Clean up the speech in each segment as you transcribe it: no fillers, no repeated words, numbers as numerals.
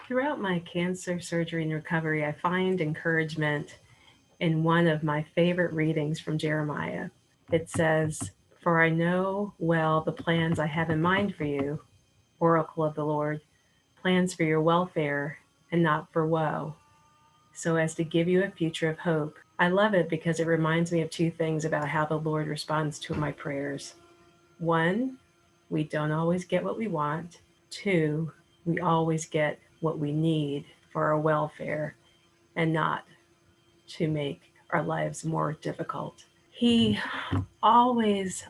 Throughout my cancer surgery and recovery, I find encouragement in one of my favorite readings from Jeremiah. It says, "For I know well the plans I have in mind for you, oracle of the Lord, plans for your welfare and not for woe, so as to give you a future of hope." I love it because it reminds me of two things about how the Lord responds to my prayers. One, we don't always get what we want. Two, we always get what we need for our welfare and not to make our lives more difficult. He always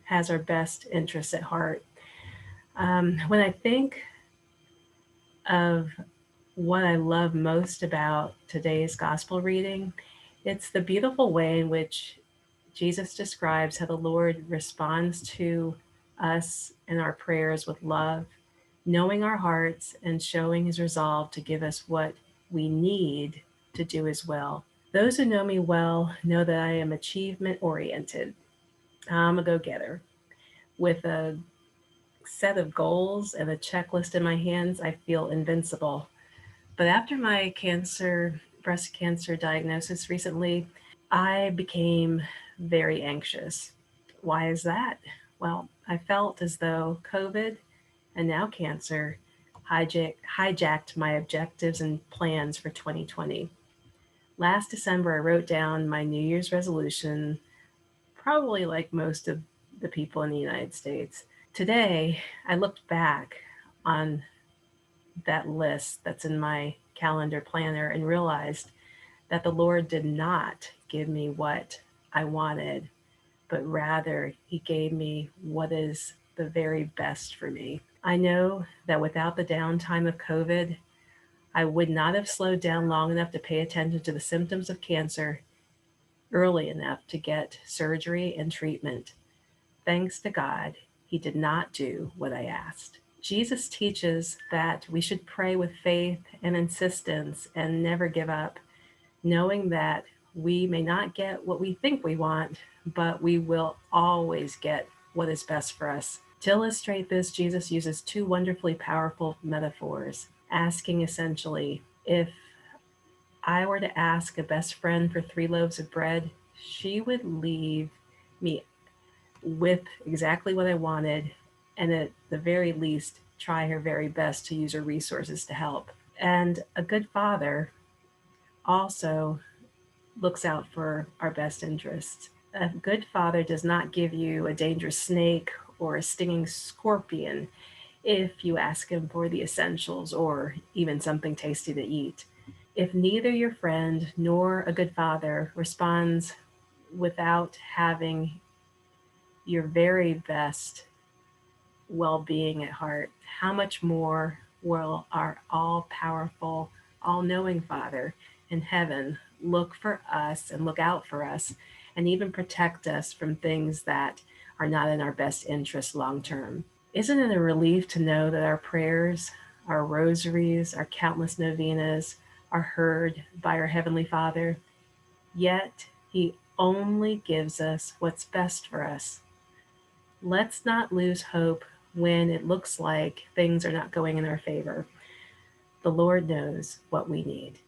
has our best interests at heart. When I think of what I love most about today's gospel reading, it's the beautiful way in which Jesus describes how the Lord responds to us and our prayers with love, knowing our hearts and showing his resolve to give us what we need to do his will. Those who know me well know that I am achievement oriented. I'm a go getter. With a set of goals and a checklist in my hands, I feel invincible. But after my breast cancer diagnosis recently, I became very anxious. Why is that? Well, I felt as though COVID and now cancer hijacked my objectives and plans for 2020. Last December, I wrote down my New Year's resolution, probably like most of the people in the United States. Today, I looked back on that list that's in my calendar planner and realized that the Lord did not give me what I wanted, but rather He gave me what is the very best for me. I know that without the downtime of COVID, I would not have slowed down long enough to pay attention to the symptoms of cancer early enough to get surgery and treatment. Thanks to God, He did not do what I asked. Jesus teaches that we should pray with faith and insistence and never give up, knowing that we may not get what we think we want, but we will always get what is best for us. To illustrate this, Jesus uses two wonderfully powerful metaphors, asking essentially, if I were to ask a best friend for 3 loaves of bread, she would leave me with exactly what I wanted, and at the very least, try her very best to use her resources to help. And a good father also looks out for our best interests. A good father does not give you a dangerous snake or a stinging scorpion if you ask him for the essentials or even something tasty to eat. If neither your friend nor a good father responds without having your very best well being at heart, how much more will our all powerful, all knowing Father in heaven look for us and look out for us and even protect us from things that are not in our best interest long term? Isn't it a relief to know that our prayers, our rosaries, our countless novenas are heard by our Heavenly Father? Yet, He only gives us what's best for us. Let's not lose hope when it looks like things are not going in our favor. The Lord knows what we need.